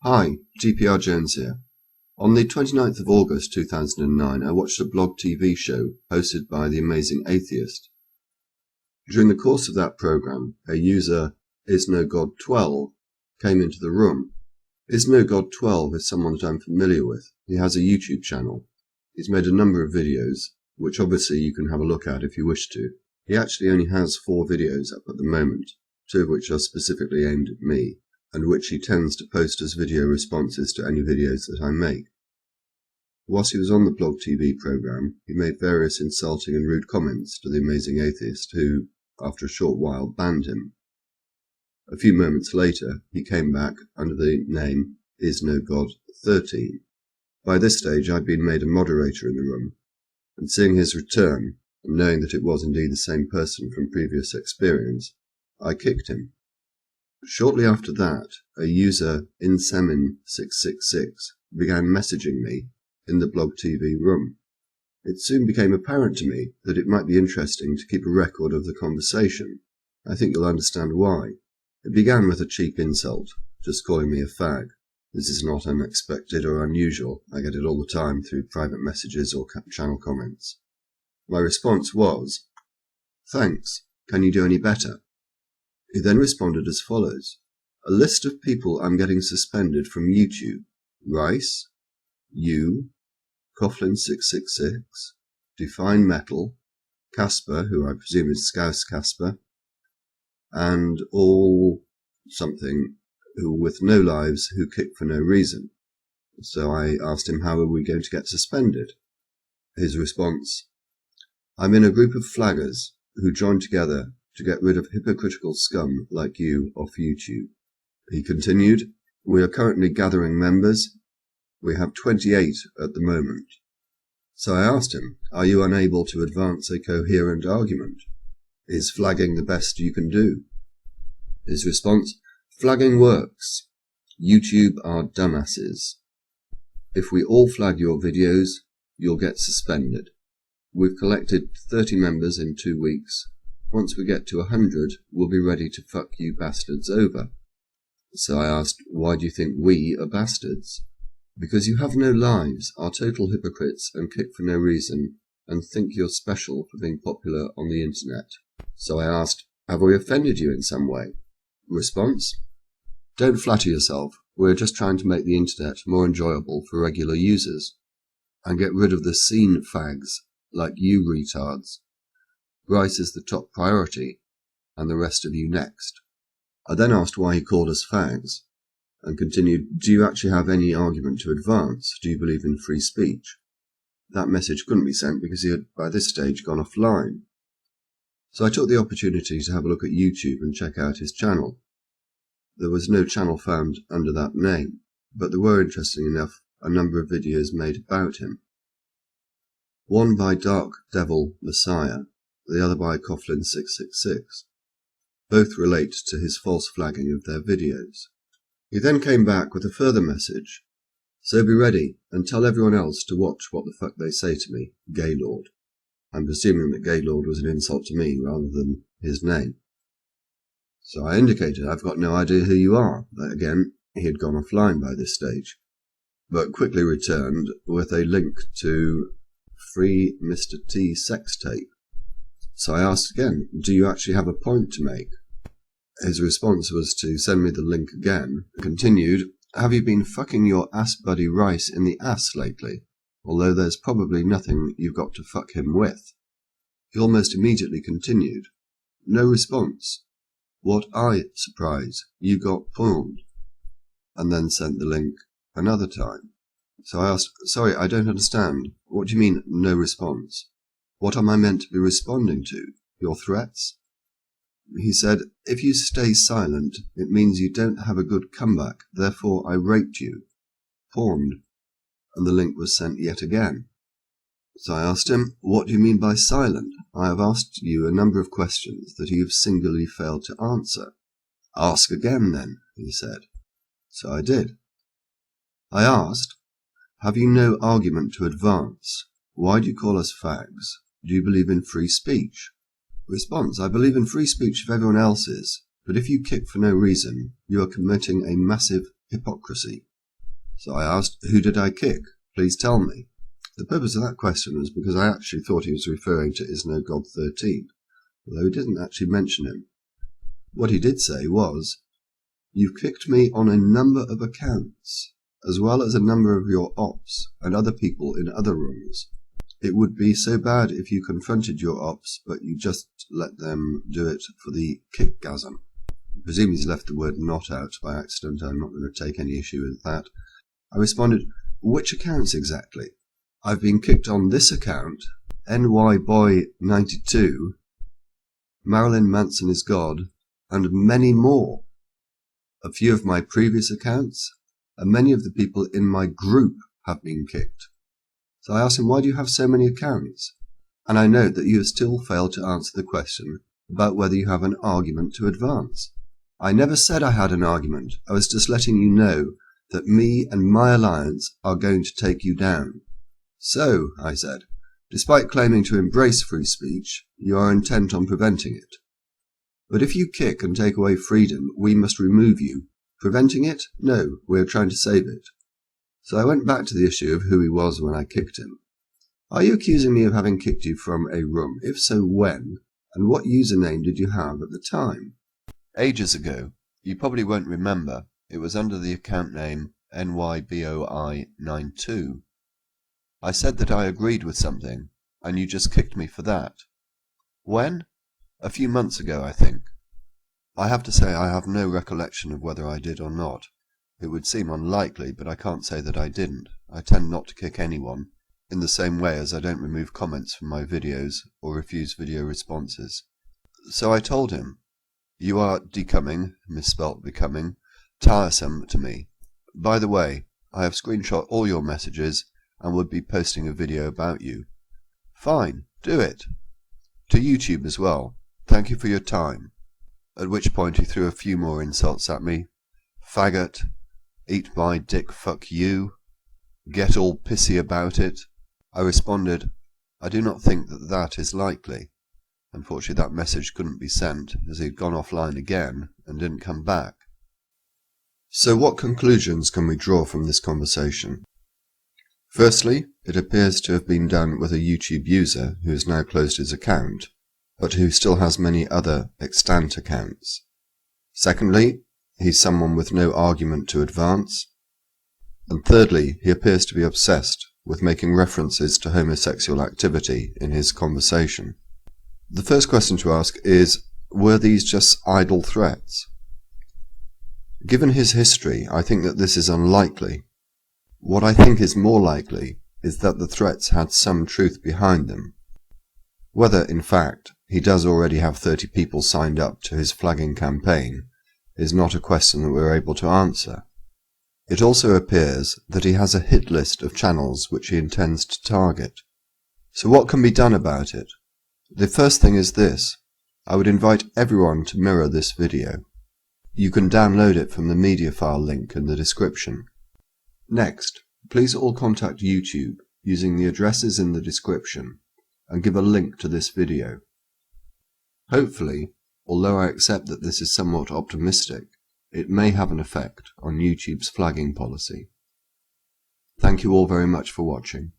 Hi, dprjones here. On the 29th of August 2009, I watched a blog TV show hosted by the amazing atheist. During the course of that program, a user, IsNoGod12, came into the room. IsNoGod12 is someone that I'm familiar with. He has a YouTube channel. He's made a number of videos, which obviously you can have a look at if you wish to. He actually only has 4 videos up at the moment, 2 of which are specifically aimed at me, and which he tends to post as video responses to any videos that I make. Whilst he was on the blog TV program, he made various insulting and rude comments to the amazing atheist who, after a short while, banned him. A few moments later, he came back under the name IsNoGod13. By this stage, I'd been made a moderator in the room, and seeing his return, and knowing that it was indeed the same person from previous experience, I kicked him. Shortly after that, a user, insemin666, began messaging me in the blog TV room. It soon became apparent to me that it might be interesting to keep a record of the conversation. I think you'll understand why. It began with a cheap insult, just calling me a fag. This is not unexpected or unusual. I get it all the time through private messages or channel comments. My response was, "Thanks. Can you do any better?" He then responded as follows: "A list of people I'm getting suspended from YouTube: Rice, you, Coughlin666, Define Metal, Casper, who I presume is Scouse Casper, and all something who with no lives who kick for no reason." So I asked him, how are we going to get suspended? His response: "I'm in a group of flaggers who joined together to get rid of hypocritical scum like you off YouTube." He continued, "We are currently gathering members. We have 28 at the moment." So I asked him, are you unable to advance a coherent argument? Is flagging the best you can do? His response: "Flagging works. YouTube are dumbasses. If we all flag your videos, you'll get suspended. We've collected 30 members in 2 weeks. Once we get to 100, we'll be ready to fuck you bastards over." So I asked, why do you think we are bastards? "Because you have no lives, are total hypocrites and kick for no reason, and think you're special for being popular on the internet." So I asked, have we offended you in some way? Response: "Don't flatter yourself. We're just trying to make the internet more enjoyable for regular users, and get rid of the scene fags like you retards. Rice is the top priority, and the rest of you next." I then asked why he called us fags, and continued, "Do you actually have any argument to advance? Do you believe in free speech?" That message couldn't be sent because he had by this stage gone offline. So I took the opportunity to have a look at YouTube and check out his channel. There was no channel found under that name, but there were, interesting enough, a number of videos made about him. One by Dark Devil Messiah, the other by Coughlin666. Both relate to his false flagging of their videos. He then came back with a further message: "So be ready and tell everyone else to watch what the fuck they say to me, Gaylord." I'm presuming that Gaylord was an insult to me rather than his name. So I indicated I've got no idea who you are. Again, he had gone offline by this stage, but quickly returned with a link to Free Mr. T sex tape. So I asked again, do you actually have a point to make? His response was to send me the link again, and continued, "Have you been fucking your ass buddy Rice in the ass lately? Although there's probably nothing you've got to fuck him with." He almost immediately continued, "No response. What surprise, you got pawned," and then sent the link another time. So I asked, "Sorry, I don't understand. What do you mean, no response? What am I meant to be responding to? Your threats?" He said, "If you stay silent, it means you don't have a good comeback, therefore I raped you." Pawned. And the link was sent yet again. So I asked him, "What do you mean by silent? I have asked you a number of questions that you have singularly failed to answer." "Ask again then," he said. So I did. I asked, "Have you no argument to advance? Why do you call us fags? Do you believe in free speech?" Response: "I believe in free speech if everyone else is, but if you kick for no reason, you are committing a massive hypocrisy." So I asked, "Who did I kick? Please tell me." The purpose of that question was because I actually thought he was referring to Is No God 13, although he didn't actually mention him. What he did say was, "You've kicked me on a number of accounts, as well as a number of your ops and other people in other rooms. It would be so bad if you confronted your ops, but you just let them do it for the kickgasm." I presume he's left the word "not" out by accident. I'm not going to take any issue with that. I responded, "Which accounts exactly? I've been kicked on this account, NYBoy92, Marilyn Manson is God, and many more. A few of my previous accounts, and many of the people in my group have been kicked." So I asked him, "Why do you have so many accounts?" And I note that you have still failed to answer the question about whether you have an argument to advance. I never said I had an argument. I was just letting you know that me and my alliance are going to take you down. "So," I said, "despite claiming to embrace free speech, you are intent on preventing it. But if you kick and take away freedom, we must remove you. Preventing it? No, we are trying to save it." So I went back to the issue of who he was when I kicked him. "Are you accusing me of having kicked you from a room? If so, when? And what username did you have at the time?" Ages ago. You probably won't remember. It was under the account name NYBoI92. I said that I agreed with something, and you just kicked me for that. When? A few months ago, I think. I have to say I have no recollection of whether I did or not. It would seem unlikely, but I can't say that I didn't. I tend not to kick anyone, in the same way as I don't remove comments from my videos or refuse video responses. So I told him, "You are becoming, misspelt becoming, tiresome to me. By the way, I have screenshot all your messages and would be posting a video about you." "Fine, do it. To YouTube as well. Thank you for your time." At which point he threw a few more insults at me. "Faggot, eat my dick, fuck you, get all pissy about it." I responded, "I do not think that that is likely." Unfortunately, that message couldn't be sent, as he had gone offline again and didn't come back. So what conclusions can we draw from this conversation? Firstly, it appears to have been done with a YouTube user who has now closed his account, but who still has many other extant accounts. Secondly, he's someone with no argument to advance. And thirdly, he appears to be obsessed with making references to homosexual activity in his conversation. The first question to ask is, were these just idle threats? Given his history, I think that this is unlikely. What I think is more likely is that the threats had some truth behind them. Whether, in fact, he does already have 30 people signed up to his flagging campaign is not a question that we're able to answer. It also appears that he has a hit list of channels which he intends to target. So what can be done about it? The first thing is this. I would invite everyone to mirror this video. You can download it from the mediafire link in the description. Next, please all contact YouTube using the addresses in the description and give a link to this video. Hopefully, although I accept that this is somewhat optimistic, it may have an effect on YouTube's flagging policy. Thank you all very much for watching.